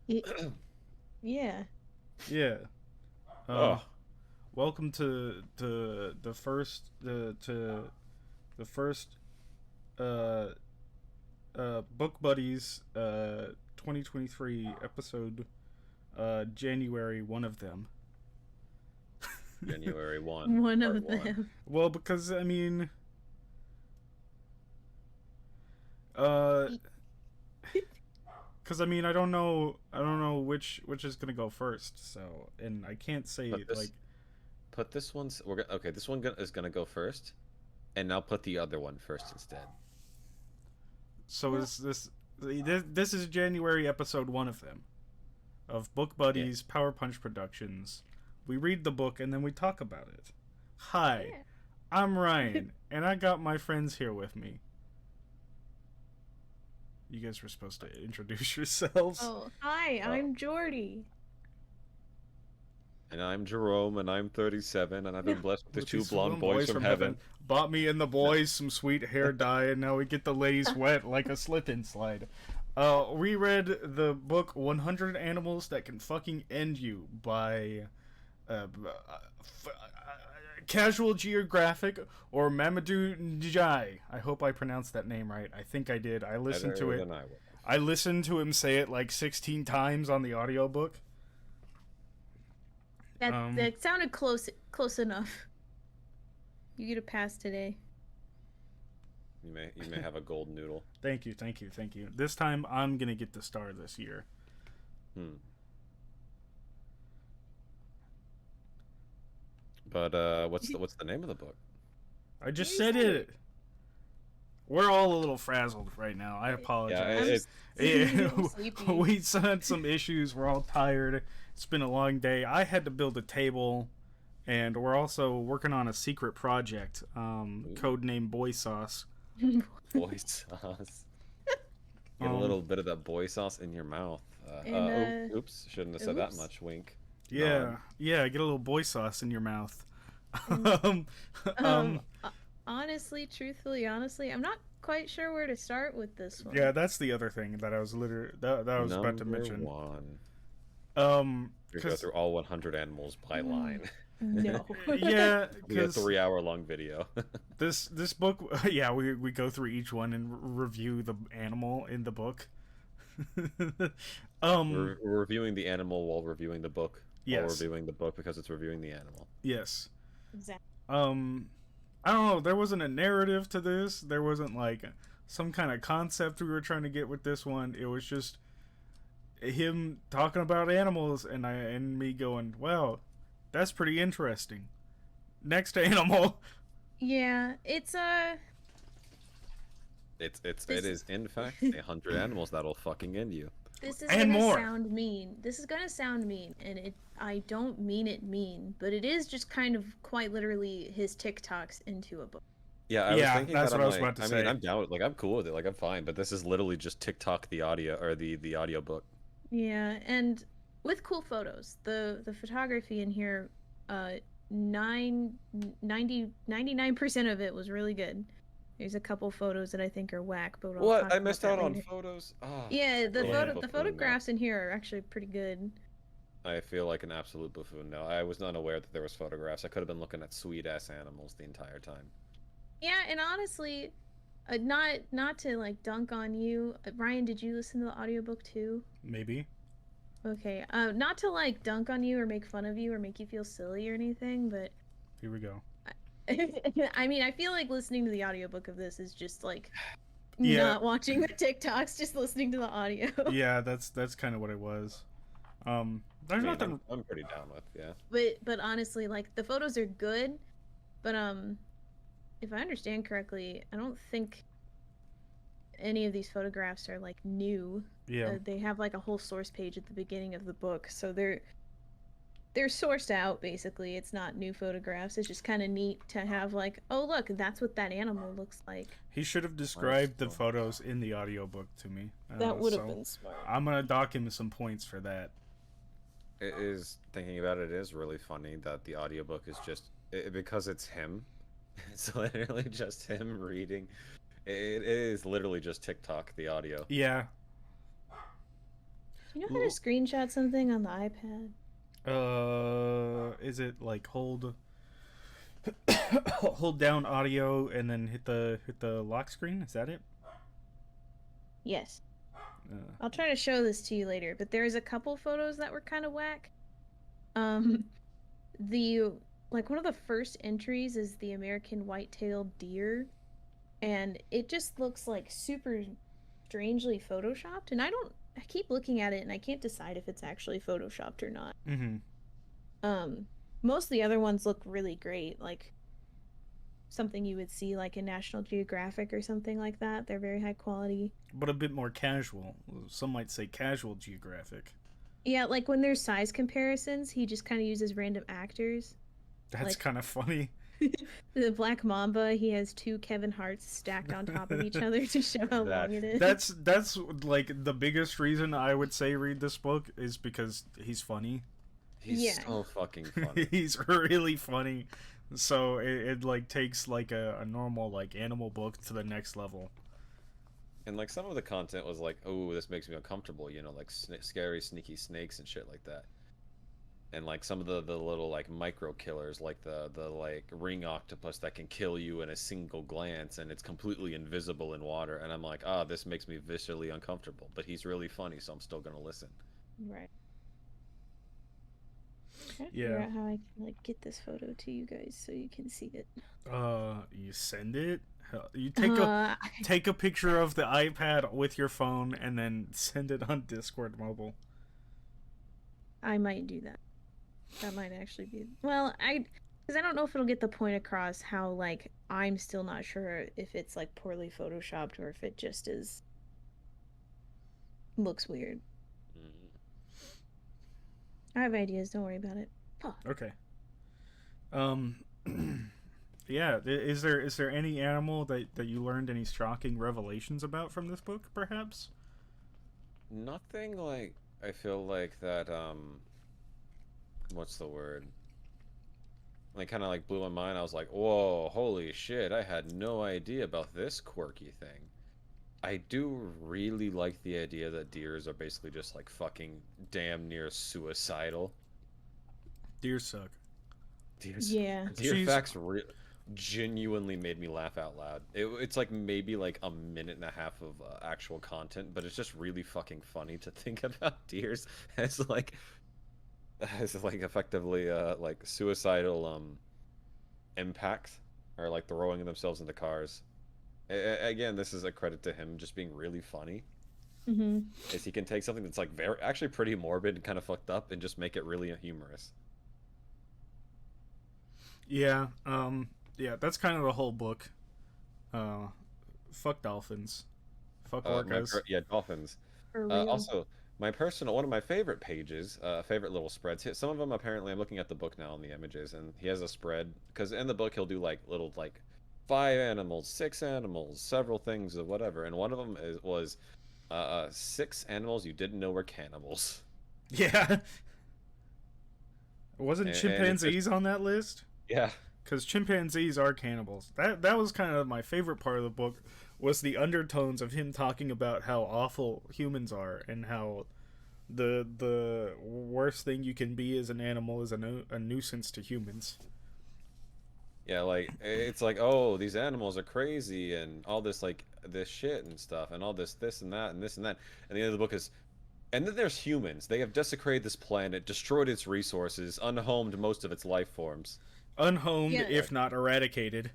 Y- Yeah. Yeah. Oh, Welcome to the first the first uh Book Buddies 2023 episode January one of them. January 1, One part of 1. them. Well, because I mean uh Y- I don't know which is gonna go first. So and I can't say Put this like put this one's okay, this is gonna go first, and now put the other one first instead. so Well, is this is January episode one of them. Of Book Yeah. Buddies Power Punch Productions. We read the book and then we talk about it. Hi, yeah. I'm Ryan, and I got my friends here with me. You guys were supposed to introduce yourselves. Oh, hi, Oh. I'm Jordy. And I'm Jerome, and I'm 37, and I've been blessed with the With two these blonde little boys from heaven. bought me and the boys some sweet hair dye, and now we get the ladies wet like a slip-in slide. We read the book 100 Animals That Can Fucking End You by Casual Geographic or Mamadou Njai. I hope I pronounced that name right. I think I did. I listened to Better it. than I would. I listened to him say it like 16 times on the audiobook. That sounded close enough. You get a pass today. You may have a gold noodle. Thank you, thank you, thank you. This time I'm gonna get the star this year. Hmm. But what's the name of the book? I just You said said it. We're all a little frazzled right now. I Yeah, apologize. I'm sleepy. We had some issues. We're all tired. It's been a long day. I had to build a table, and we're also working on a secret project, codenamed Boy Sauce. boy sauce. Get a Um, little bit of that boy sauce in your mouth. And, Oops, shouldn't have said that oops. much. Wink. Yeah, Nod. yeah. Get a little boy sauce in your mouth. And, um, um, honestly, truthfully, honestly, I'm not quite sure where to start with this one. yeah. That's the other thing that I was that I was about to Number mention. one. We go 'Cause through all 100 animals by line. No. yeah, Be a because 3-hour long video. this book, yeah, we go through each one and review the animal in the book. We're reviewing the animal while reviewing the book. While Yes. reviewing the book because it's reviewing the animal. Yes. Exactly. I don't know. There wasn't a narrative to this. There wasn't like some kind of concept we were trying to get with this one. It was just him talking about animals and me going, "Wow, that's pretty interesting." Next animal. Yeah, it's It This is in fact 100 animals that'll fucking end you. this is And gonna more. sound mean. This is gonna sound mean, and I don't mean it mean, but it is just kind of quite literally his TikToks into a book. Yeah, I was Yeah, thinking that's that. what I'm I was like, about to I say. mean, I'm down with, like, I'm cool with it. Like, I'm fine. But this is literally just TikTok the audio or the audio book. Yeah, and with cool photos. The photography in here, uh, 99% of it was really good. There's a couple photos that I think are whack, but I'll What? talk I about missed that out on later. photos. Ah, Yeah, I feel like a Yeah. the buffoon now. photographs in here are actually pretty good. I feel like an absolute buffoon now. I was not aware that there was photographs. I could have been looking at sweet ass animals the entire time. Yeah, and honestly, not to like dunk on you, Ryan. Did you listen to the audiobook too? Maybe. Okay. Not to like dunk on you or make fun of you or make you feel silly or anything, but Here we go. I mean, I feel like listening to the audiobook of this is just like Yeah. not watching the TikToks, just listening to the audio. Yeah, that's kind of what it was. I There's mean, nothing. I'm pretty down with, yeah. But honestly, like the photos are good, but if I understand correctly, I don't think any of these photographs are like new. Yeah. They have like a whole source page at the beginning of the book, so they're sourced out basically. It's not new photographs. It's just kind of neat to have like, oh look, that's what that animal looks like. He should have described the cool. photos in the audiobook to me. That would have so been smart. I'm gonna dock him some points for that. It is, thinking about it, is really funny that the audiobook is just because it's him. It's literally just him reading. It is literally just TikTok the audio. Yeah. You know how to screenshot something on the iPad? Is it like hold hold down audio and then hit the lock screen? Is that it? Yes. Uh, I'll try to show this to you later, but there's a couple photos that were kind of whack. Um, the like one of the first entries is the American white-tailed deer, and it just looks like super strangely photoshopped, and I keep looking at it and I can't decide if it's actually photoshopped or not. mm-hmm. Most of the other ones look really great, like something you would see like in National Geographic or something like that. They're very high quality. But a bit more casual. Some might say casual geographic. Yeah, like when there's size comparisons, he just kind of uses random actors. That's Like- kind of funny. The Black Mamba, he has two Kevin Harts stacked on top of each other to show how long it is. That's like the biggest reason I would say read this book is because he's funny. He's Yeah. so fucking funny. He's really funny. So it like takes like a normal like animal book to the next level. And like some of the content was like, oh, this makes me uncomfortable, you know, like scary, sneaky snakes and shit like that. And like some of the little like micro killers, like the like ring octopus that can kill you in a single glance and it's completely invisible in water. And I'm like, ah, this makes me viscerally uncomfortable. But he's really funny, so I'm still gonna listen. Right. Trying to Yeah. figure out how I can like get this photo to you guys so you can see it. You send it. You take a picture of the iPad with your phone and then send it on Discord mobile. I might do that. That might actually be because I don't know if it'll get the point across how like I'm still not sure if it's like poorly photoshopped or if it just looks weird. I have ideas, don't worry about it. Okay. Yeah, is there any animal that you learned any shocking revelations about from this book, perhaps? Nothing like I feel like that what's the word? Like kind of like blew my mind. I was like, "Whoa, holy shit, I had no idea about this quirky thing." I do really like the idea that deers are basically just like fucking damn near suicidal. Deer suck. Deers, Yeah. Deer facts genuinely made me laugh out loud. It's like maybe like a minute and a half of actual content, but it's just really fucking funny to think about deers as like effectively like suicidal impact or like throwing themselves into cars. Again, this is a credit to him just being really funny. Mm-hmm. Is he can take something that's like very actually pretty morbid and kind of fucked up and just make it really humorous. Yeah. Yeah, that's kind of the whole book. Fuck dolphins. Fuck orcas. Yeah, dolphins. For real. Also, one of my favorite pages, favorite little spreads. Some of them apparently, I'm looking at the book now on the images, and he has a spread because in the book he'll do like little like 5 animals, 6 animals, several things or whatever, and one of them was 6 animals you didn't know were cannibals. Yeah. Wasn't And chimpanzees on that list? Yeah. Because chimpanzees are cannibals. That was kind of my favorite part of the book, was the undertones of him talking about how awful humans are and how the worst thing you can be as an animal is a nuisance to humans. Yeah, like it's like, oh, these animals are crazy and all this like this shit and stuff and all this and that and this and that. And the end of the book is, and then there's humans. They have desecrated this planet, destroyed its resources, unhomed most of its life forms. Unhomed, Yeah. if not eradicated.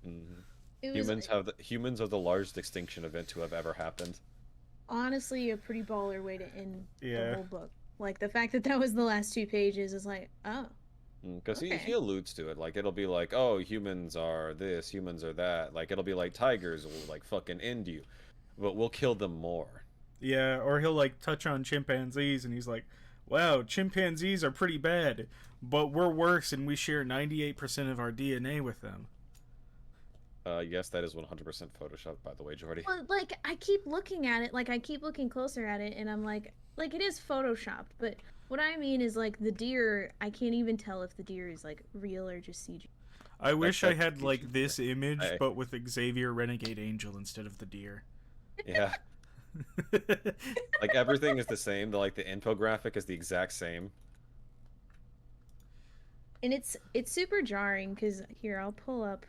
Mhm. It was Humans are the largest extinction event to have ever happened. honestly a pretty baller way to end Yeah. the whole book. Like the fact that that was the last 2 pages is like, oh, Because Okay. he alludes to it, like it'll be like, oh, humans are this, humans are that. Like it'll be like tigers will like fucking end you, but we'll kill them more. Yeah, or he'll like touch on chimpanzees and he's like, wow, chimpanzees are pretty bad, but we're worse and we share 98% of our DNA with them. Yes, that is 100% Photoshopped, by the way, Jordy. well, like I keep looking at it, like I keep looking closer at it, and I'm like it is photoshopped, but what I mean is like the deer, I can't even tell if the deer is like real or just CG. I wish I that's had like CG. this image, I- but with Xavier Renegade Angel instead of the deer. Yeah. Like everything is the same. The infographic is the exact same. And it's super jarring because here I'll pull up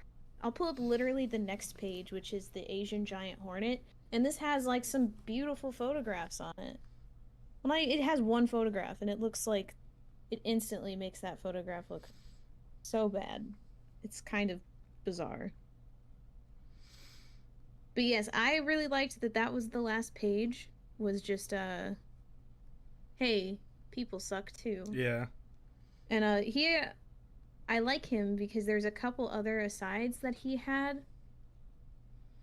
literally the next page, which is the Asian giant hornet, and this has like some beautiful photographs on it. Well, like it has one photograph, and it looks like it instantly makes that photograph look so bad. It's kind of bizarre. But yes, I really liked that that was the last page. Was just hey, people suck too. Yeah. And I like him because there's a couple other asides that he had.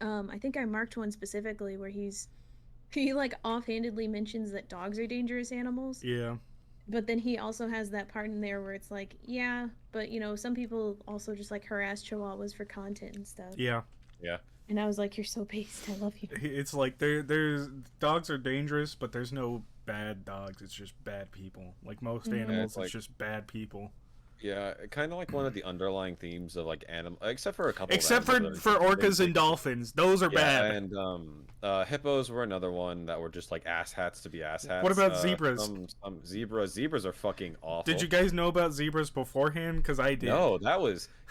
I think I marked one specifically where he like offhandedly mentions that dogs are dangerous animals. Yeah. But then he also has that part in there where it's like, yeah, but you know, some people also just like harass chihuahuas for content and stuff. Yeah. Yeah. And I was like, you're so based. I love you. It's like there's dogs are dangerous, but there's no bad dogs. It's just bad people. Like most Mhm. Yeah, animals, it's like- it's just bad people. Yeah, kind of like one of the underlying themes of like animal, except for a couple. of Except animals for that are orcas and dolphins, those are bad. And hippos were another one that were just like asshats to be asshats. What about zebras? Some zebras are fucking awful. Did you guys know about zebras beforehand? Because I did. No,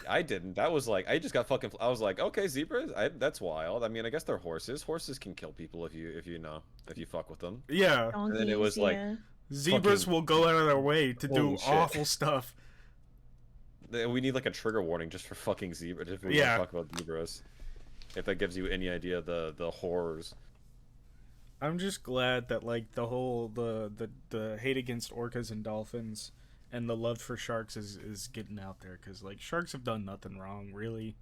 I didn't. That was like I just got fucking. I was like, okay, zebras. That's wild. I mean, I guess they're horses. Horses can kill people if you fuck with them. Yeah, Donkeys, then it was like- yeah. zebras Fucking- will go out of their way to do Holy shit. awful stuff. We need like a trigger warning just for fucking zebras. If we Yeah. want to talk about zebras, if that gives you any idea of the horrors. I'm just glad that like the whole the hate against orcas and dolphins and the love for sharks is getting out there, because like sharks have done nothing wrong, really.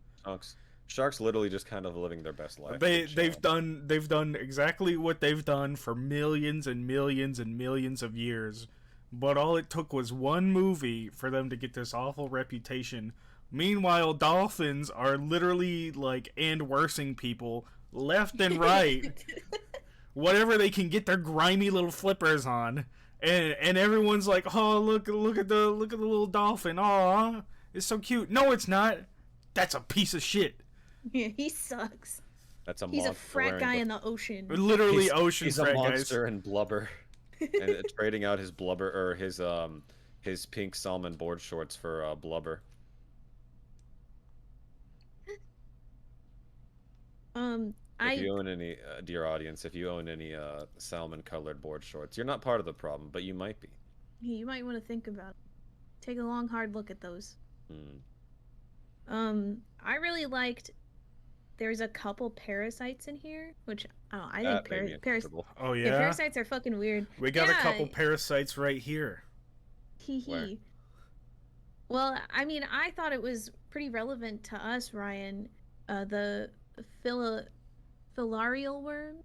Sharks literally just kind of living their best life. They've done exactly what they've done for millions and millions and millions of years, but all it took was one movie for them to get this awful reputation. Meanwhile, dolphins are literally like and worsing people left and right. Whatever they can get their grimy little flippers on, and everyone's like, oh, look at the little dolphin, aw, it's so cute. No, it's not. That's a piece of shit. Yeah, he sucks. That's a He's a monster frat wearing guy the- in the ocean. Literally ocean He's a frat guys. monster in blubber, and trading out his blubber or his pink salmon board shorts for blubber. If you own any, dear audience, if you own any salmon-colored board shorts, you're not part of the problem, but you might be. You might want to think about it. Take a long, hard look at those. Hmm. I really liked. There's a couple parasites in here, which I That think made me uncomfortable. Oh yeah, yeah, parasites are fucking weird. we got a Yeah. couple parasites right here. Hee Where? hee. Well, I mean, I thought it was pretty relevant to us, Ryan. The filarial worm,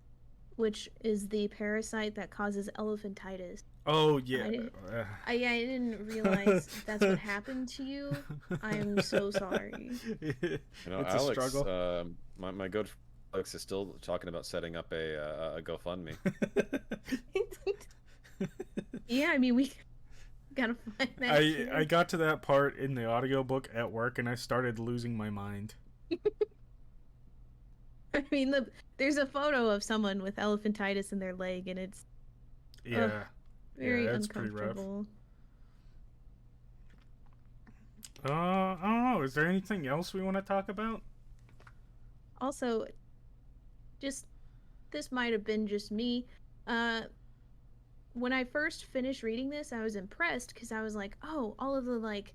which is the parasite that causes elephantitis. Oh yeah. I didn't realize that's what happened to you. I am so sorry. You know, It's Alex, a struggle. My good Alex is still talking about setting up a GoFundMe. Yeah, I mean, we gotta find that. I kid. got to that part in the audiobook at work and I started losing my mind. I mean, there's a photo of someone with elephantitis in their leg, and it's Yeah. very that's pretty rough. uncomfortable. I don't know. Is there anything else we want to talk about? Also, just this might have been just me. When I first finished reading this, I was impressed because I was like, oh, all of the like,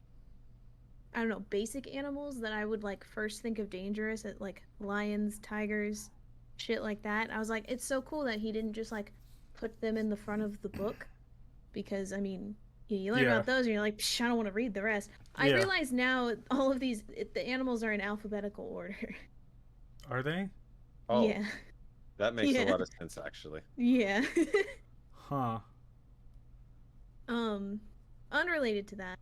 I don't know, basic animals that I would like first think of dangerous, at like lions, tigers, shit like that. I was like, it's so cool that he didn't just like put them in the front of the book, because I mean, you learn Yeah. about those and you're like, Psh, I don't want to read the rest. I Yeah. realize now all of these the animals are in alphabetical order. Are they? Oh, Yeah. that makes Yeah. a lot of sense, actually. Yeah. Huh. Unrelated to that,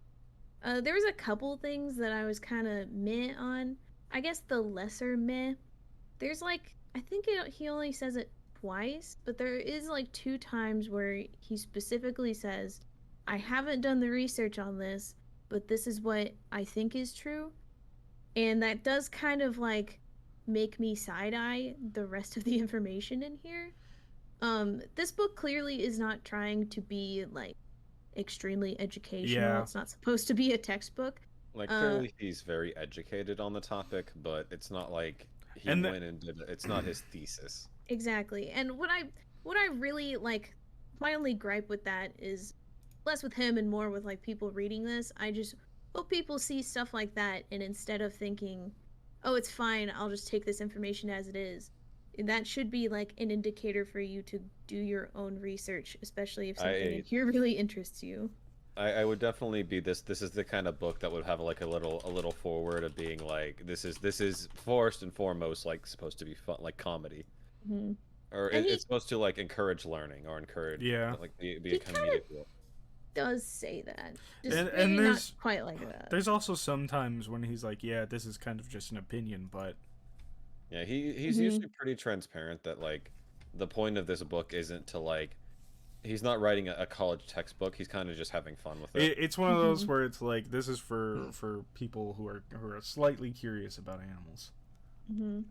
there was a couple things that I was kind of meh on. I guess the lesser meh. There's like, I think he only says it twice, but there is like 2 times where he specifically says, I haven't done the research on this, but this is what I think is true. And that does kind of like make me side-eye the rest of the information in here. This book clearly is not trying to be like extremely educational. Yeah. It's not supposed to be a textbook. Like Uh, clearly he's very educated on the topic, but it's not like he And went and did it. It's not his thesis. exactly. And what I really like, my only gripe with that is less with him and more with like people reading this. I just hope people see stuff like that and instead of thinking, "Oh, it's fine. I'll just take this information as it is." That should be like an indicator for you to do your own research, especially if something in I here really interests you. I would definitely be this is the kind of book that would have like a little forward of being like this is first and foremost like supposed to be fun, like comedy, Mhm. or And he it's supposed to like encourage learning or encourage Yeah. like be He a comedic book. does say that. Just And maybe not there's- quite like that. There's also some times when he's like, yeah, this is kind of just an opinion, but Yeah, he's Mhm. usually pretty transparent that like the point of this book isn't to like he's not writing a college textbook. He's kind of just having fun with it. it's one of those Mhm. where it's like, this is for people who are slightly curious about animals. hmm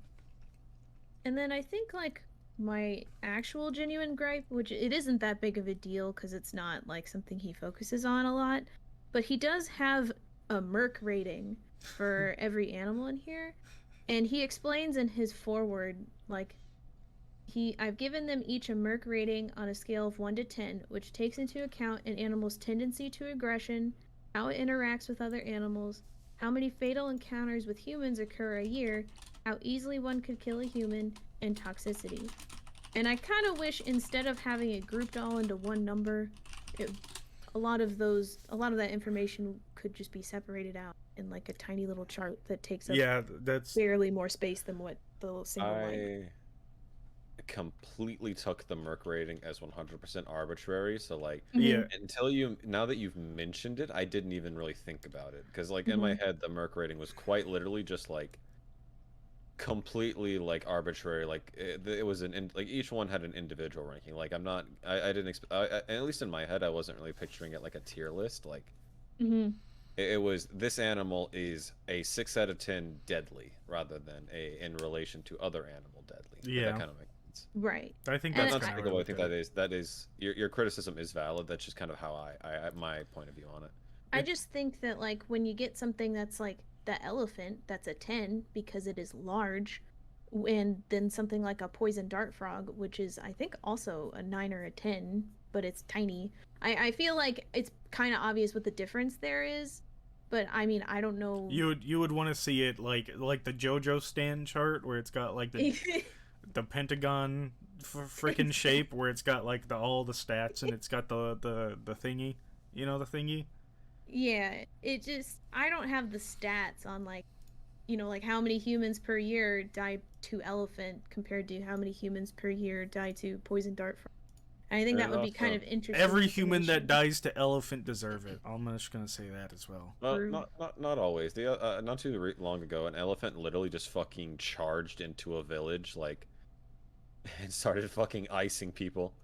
And then I think like my actual genuine gripe, which it isn't that big of a deal because it's not like something he focuses on a lot, but he does have a Merc rating for every animal in here, and he explains in his foreword like I've given them each a Merc rating on a scale of 1 to 10, which takes into account an animal's tendency to aggression, how it interacts with other animals, how many fatal encounters with humans occur a year, how easily one could kill a human, and toxicity. And I kind of wish instead of having it grouped all into one number, it, a lot of that information could just be separated out in like a tiny little chart that takes up Yeah, that's barely more space than what the single line. I completely took the Merc rating as 100% arbitrary. So like yeah. until now that you've mentioned it, I didn't even really think about it because like in my head the Merc rating was quite literally just like completely like arbitrary. Like it was like each one had an individual ranking. Like I didn't expect at least in my head I wasn't really picturing it like a tier list. Like Mm-hmm. it was this animal is a 6 out of 10 deadly rather than a in relation to other animal deadly. Yeah. That kind of makes sense. Right. I think And that's Not I- kind of typical. I think that is your criticism is valid. That's just kind of how I my point of view on it. I just think that like when you get something that's like the elephant, that's a 10 because it is large, and then something like a poison dart frog, which is I think also a 9 or a 10, but it's tiny. I feel like it's kind of obvious what the difference there is, but I mean I don't know. you would want to see it like the JoJo stand chart where it's got like the pentagon freaking shape where it's got like all the stats and it's got the thingy, the thingy. Yeah, it just I don't have the stats on like like how many humans per year die to elephant compared to how many humans per year die to poison dart frog. I think that There's would be kind also- of interesting. Every human that information. dies to elephant deserve it. I'm just gonna say that as well. True. Not always. Not too long ago, an elephant literally just fucking charged into a village like and started fucking icing people.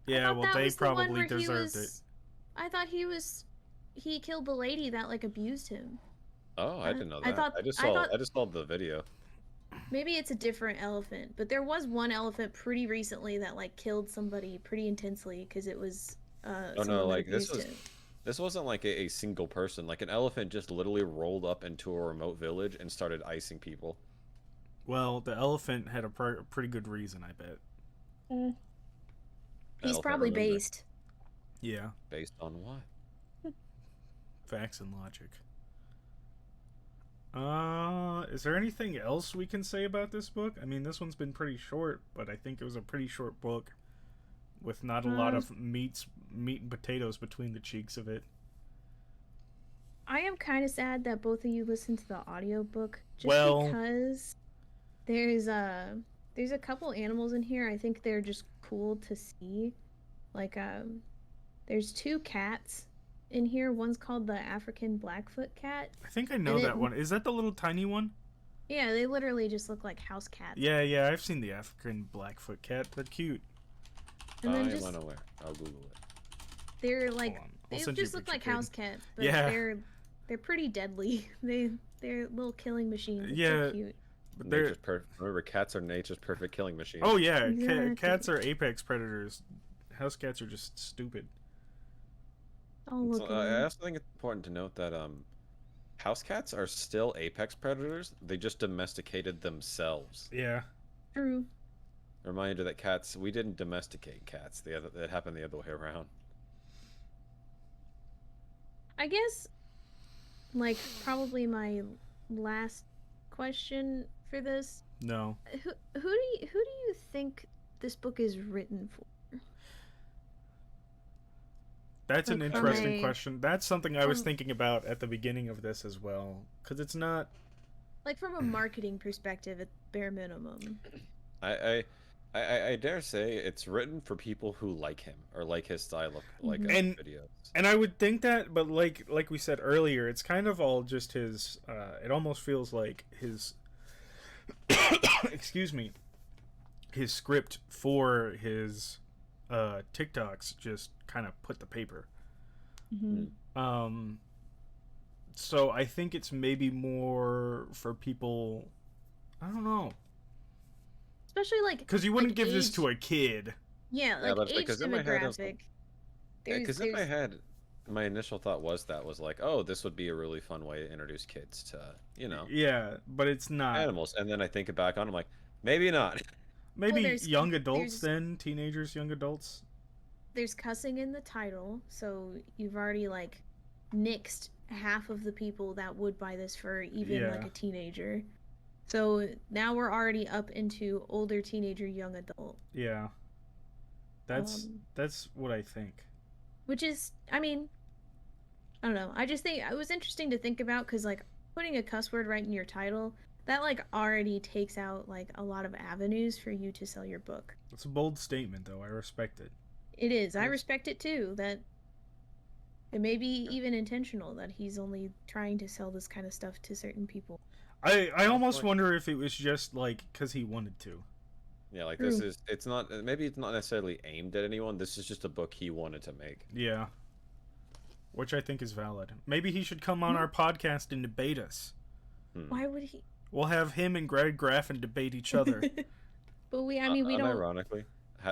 I Yeah, thought well, that they was the one probably where he deserved it. was- I thought he killed the lady that like abused him. Oh, I didn't know that. I I just thought- saw the video. Maybe it's a different elephant, but there was one elephant pretty recently that like killed somebody pretty intensely because it was Oh someone no, that like this abused was him. this wasn't like a single person. Like an elephant just literally rolled up into a remote village and started icing people. Well, the elephant had a pretty good reason, I bet. He's Elephant, probably remember. based. Yeah, Based on what? facts and logic. Is there anything else we can say about this book? I mean, this one's been pretty short, but I think it was a pretty short book with not a lot of meat and potatoes between the cheeks of it. I am kind of sad that both of you listened to the audiobook just Well- because there's a couple animals in here I think they're just cool to see. Like there's two cats in here. One's called the African Blackfoot cat. I think I know And that it- one. Is that the little tiny one? Yeah, they literally just look like house cats. Yeah, I've seen the African Blackfoot cat. They're cute. And then I just wanna where? I'll Google it. they're like Hold on, I'll they send you a just look picture, like Caden. house cats, but Yeah. they're pretty deadly. They're little killing machines. It's Yeah. so cute. But they're Remember, cats are nature's perfect killing machine. oh yeah, Exactly. cats are apex predators. House cats are just stupid. Oh, And look so, at I him. also think it's important to note that house cats are still apex predators. They just domesticated themselves. Yeah. True. Reminder that cats, we didn't domesticate cats. That happened the other way around. I guess, like, probably my last question for this. No. Who do you think this book is written for? That's an Like, from interesting a- question. That's something I was from- thinking about at the beginning of this as well, because it's not. Like, from a marketing perspective, at bare minimum. I dare say it's written for people who like him or like his style of And- videos. And I would think that, but like we said earlier, it's kind of all just his. It almost feels like his. Excuse me. His script for his TikToks just kind of put the paper. Mm-hmm. So I think it's maybe more for people. I don't know, Especially like because you wouldn't like give this age- to a kid. Yeah, Yeah, like but age because in my head I was demographic. Because in my head, my initial thought was like, oh, this would be a really fun way to introduce kids to, Yeah, but it's not. animals. And then I think back on, I'm like, maybe not. Maybe there's- young adults there's- then, teenagers, young adults. there's cussing in the title, so you've already like nixed half of the people that would buy this for even like Yeah. a teenager. So now we're already up into older teenager, young adult. Yeah. That's Um, that's what I think. Which is, I mean, I don't know. I just think it was interesting to think about because like putting a cuss word right in your title, that like already takes out like a lot of avenues for you to sell your book. It's a bold statement, though. I respect it. It is. I Yes. respect it too. That it may be even intentional that he's only trying to sell this kind of stuff to certain people. I almost point. wonder if it was just like because he wanted to. Yeah, like True. it's not, maybe it's not necessarily aimed at anyone. This is just a book he wanted to make. Yeah. Which I think is valid. Maybe he should come on our podcast and debate us. Why would he? We'll have him and Greg Graffin debate each other. But we don't. Unironically,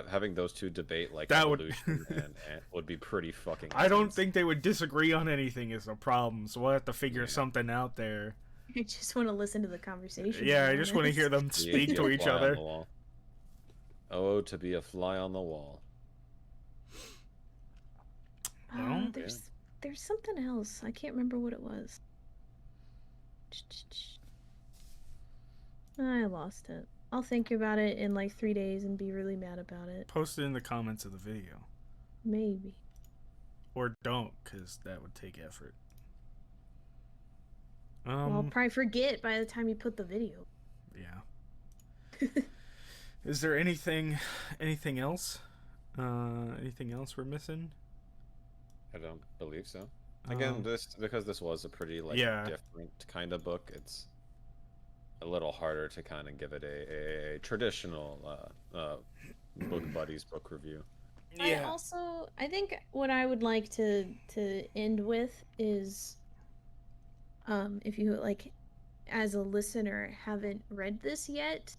having those two debate like That would- evolution and would be pretty fucking I don't intense. think they would disagree on anything is a problem, so we'll have to figure Yeah. something out there. I just want to listen to the conversation. Yeah, to I be just want to honest. hear them Be speak a to each fly on other. the wall. Oh, to be a fly on the wall. Well, There's something else. I can't remember what it was. I lost it. I'll think about it in like 3 days and be really mad about it. Post it in the comments of the video. Maybe. Or don't, because that would take effort. Well, I'll probably forget by the time you put the video. Yeah. Is there anything else? Anything else we're missing? I don't believe so. Again, Um, because this was a pretty Yeah. different kind of book. It's a little harder to kind of give it a traditional book buddies book review. I think what I would like to end with is if you like as a listener haven't read this yet,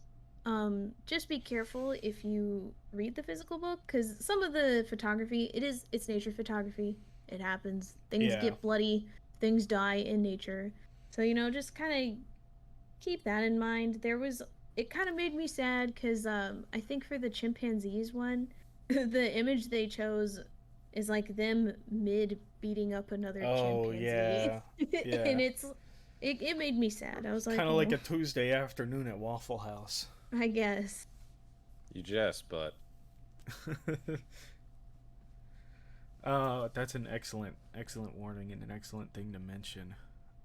just be careful if you read the physical book because some of the photography it's nature photography. It happens. Things Yeah. get bloody, things die in nature. So, just kind of keep that in mind. It kind of made me sad because I think for the chimpanzees one, the image they chose is like them mid beating up another Oh, chimpanzee. yeah. Yeah. And it made me sad. I was like, Kind of like "Oh, a Tuesday afternoon at Waffle House. I guess. You jest, but That's an excellent warning and an excellent thing to mention.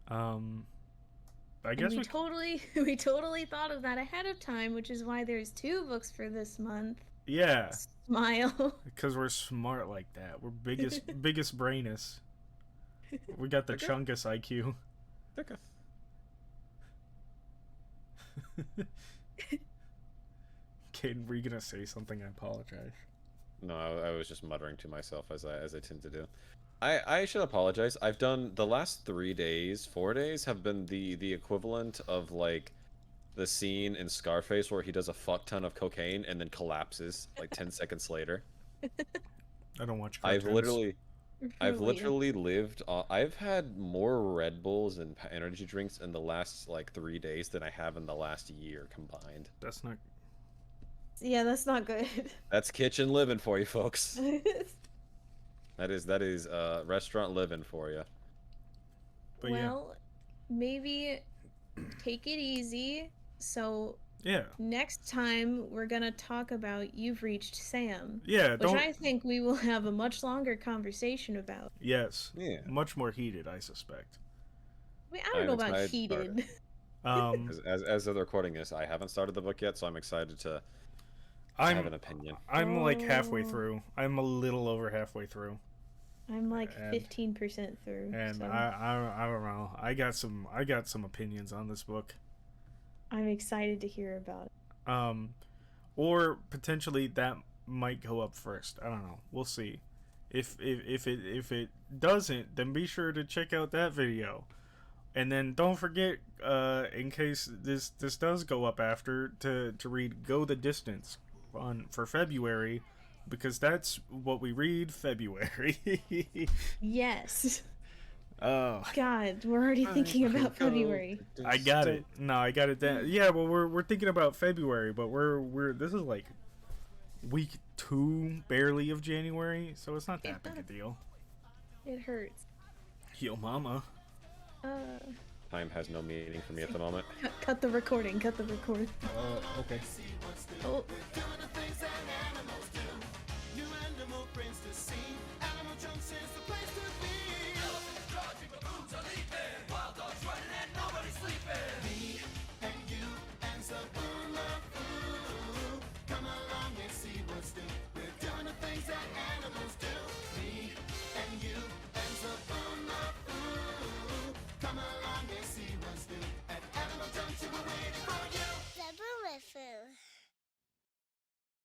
I guess And we we totally thought of that ahead of time, which is why there's 2 books for this month. yeah, Smile. because we're smart like that. We're biggest brainest. We got the Okay. chungus IQ. okay. Caden, were you gonna say something? I apologize. No, I was just muttering to myself as I tend to do. I should apologize. I've done the last 3 days, 4 days have been the equivalent of like the scene in Scarface where he does a fuck ton of cocaine and then collapses like 10 seconds later. I don't watch I've cartoons. I've Really. literally lived. I've had more Red Bulls and energy drinks in the last like 3 days than I have in the last year combined. That's not. Yeah, that's not good. That's kitchen living for you, folks. That is restaurant living for you. But yeah. Well, maybe take it easy. So Yeah. next time we're gonna talk about You've Reached Sam, Yeah. which Don't. I think we will have a much longer conversation about. Yes. Yeah. Much more heated, I suspect. I mean, I don't I'm know about excited to start heated. As of the recording this, I haven't started the book yet, so I'm excited to I'm have an opinion. I'm like halfway Oh. through. I'm a little over halfway through, I'm like And- 15% through. and So I don't know. I got some opinions on this book. I'm excited to hear about it. Or potentially that might go up first. I don't know. We'll see. If it doesn't, then be sure to check out that video. And then don't forget, in case this does go up after, to read Go the Distance for February, because that's what we read February. Yes. Oh, God, we're already thinking about February. I got it. No, I got it down. Yeah, well, we're thinking about February, but we're this is like week 2 barely of January, so it's not that big a deal. It hurts. Yo, mama. Time has no meaning for me at the moment. Cut the recording. Cut the recording. Okay. Oh.